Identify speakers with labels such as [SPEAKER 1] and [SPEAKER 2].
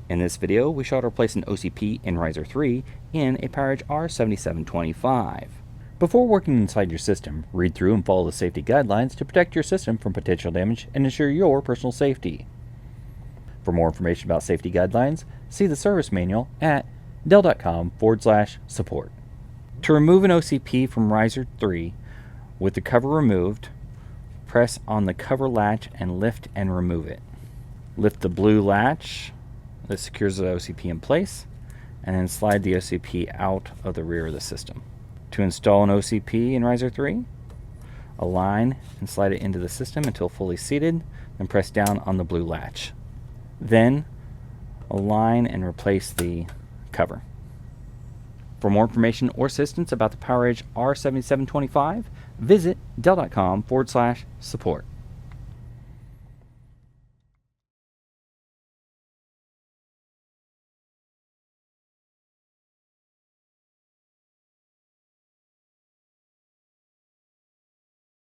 [SPEAKER 1] In this video, we shall replace an OCP in Riser 3 in a PowerEdge R7725. Before working inside your system, read through and follow the safety guidelines to protect your system from potential damage and ensure your personal safety. For more information about safety guidelines, see the service manual at dell.com/support. To remove an OCP from Riser 3 with the cover removed, press on the cover latch and lift and remove it. Lift the blue latch that secures the OCP in place, and then slide the OCP out of the rear of the system. To install an OCP in Riser 3, align and slide it into the system until fully seated, then press down on the blue latch. Then align and replace the cover. For more information or assistance about the PowerEdge R7725, visit dell.com/support.